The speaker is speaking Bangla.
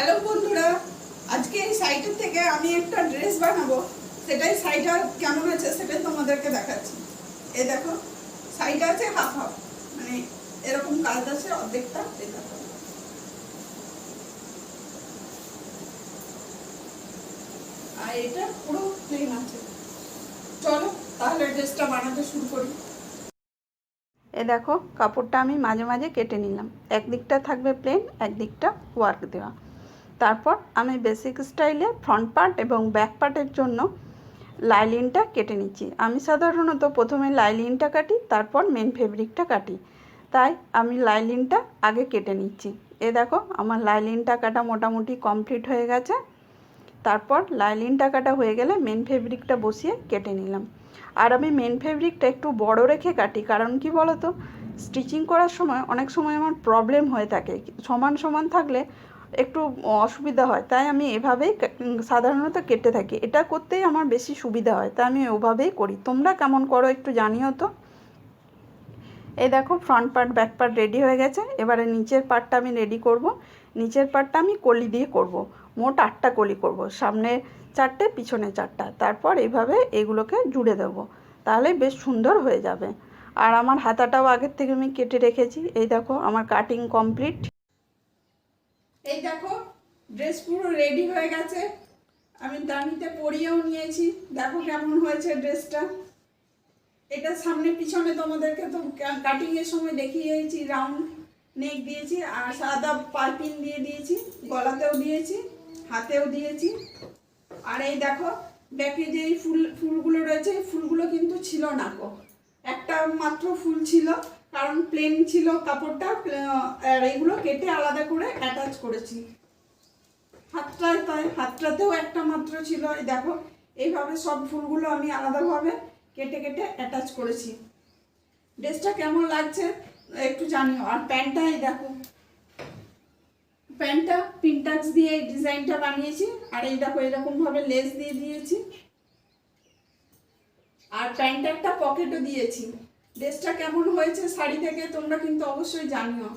হ্যালো বন্ধুরা, আজকে এই সাইটের থেকে আমি একটা ড্রেস বানাবো। সেটাই শাড়িটা কেমন আছে সেটাই তোমাদেরকে দেখাচ্ছি। এই দেখো, শাড়িটা আছে হাফ হাফ, মানে এরকম কাজ আছে অর্ধেকটা। এই দেখো, আর এটা পুরো প্লেন আছে। চলো তাহলে ড্রেসটা বানাতে শুরু করি। এ দেখো, কাপড়টা আমি মাঝে মাঝে কেটে নিলাম। একদিকটা থাকবে প্লেন, একদিকটা ওয়ার্ক দেওয়া। তারপর আমি বেসিক স্টাইলে ফ্রন্ট পার্ট এবং ব্যাক পার্টের জন্য লাইলিনটা কেটে নিচ্ছি। আমি সাধারণত প্রথমে লাইলিনটা কাটি, তারপর মেন ফেব্রিকটা কাটি, তাই আমি লাইলিনটা আগে কেটে নিচ্ছি। এ দেখো, আমার লাইলিনটা কাটা মোটামুটি কমপ্লিট হয়ে গেছে। তারপর লাইলিনটা কাটা হয়ে গেলে মেন ফেব্রিকটা বসিয়ে কেটে নিলাম। আর আমি মেন ফেব্রিকটা একটু বড় রেখে কাটি, কারণ কি বলো তো, স্টিচিং করার সময় অনেক সময় আমার প্রবলেম হয়ে থাকে। সমান সমান থাকলে একটু অসুবিধা হয়, তাই আমি এভাবেই সাধারণত কেটে থাকি। এটা করতেই আমার বেশি সুবিধা হয়, তাই আমি ওভাবেই করি। তোমরা কেমন করো একটু জানিও তো। এই দেখো, front part back part ready হয়ে গেছে। এবারে নিচের পার্টটা আমি রেডি করব। নিচের পার্টটা আমি কলি দিয়ে করব। মোট 8টা কলি করব, সামনে 4টে, পিছনে 4টা। তারপর এইভাবে এগুলোকে জুড়ে দেব, তাহলে বেশ সুন্দর হয়ে যাবে। আর আমার হাতাটাও আগের থেকে আমি কেটে রেখেছি। এই দেখো, আমার কাটিং কমপ্লিট। এই দেখো, ড্রেস পুরো রেডি হয়ে গেছে। আমি দানিতে পরিয়েও নিয়েছি। দেখো কেমন হয়েছে ড্রেসটা। এটা সামনে পিছনে তোমাদেরকে তো কাটিং এর সময় দেখিয়েছি। রাউন্ড নেক দিয়েছি আর সাদা পাইপিং দিয়ে দিয়েছি, গলাতেও দিয়েছি, হাতেও দিয়েছি। আর এই দেখো, ব্যাকে যে এই ফুলগুলো রয়েছে, এই ফুলগুলো কিন্তু ছিল না গো, একটা মাত্র ফুল ছিল, কারণ প্লেন ছিল কাপড়টা। আর এইগুলো কেটে আলাদা করে অ্যাটাচ করেছি। হাতটায়, তাই হাতটাতেও একটা মাত্র ছিল। এই দেখো, এইভাবে সব ফুলগুলো আমি আলাদাভাবে কেটে কেটে অ্যাটাচ করেছি। ড্রেসটা কেমন লাগছে একটু জানিও। আর প্যান্টটা, এই দেখো, প্যান্টটা পিনটাক্স দিয়ে এই ডিজাইনটা বানিয়েছি। আর এই দেখো, এরকমভাবে লেস দিয়ে দিয়েছি। আর প্যান্টটা একটা পকেটও দিয়েছি। ড্রেসটা কেমন হয়েছে শাড়ি থেকে তোমরা কিন্তু অবশ্যই জানিও।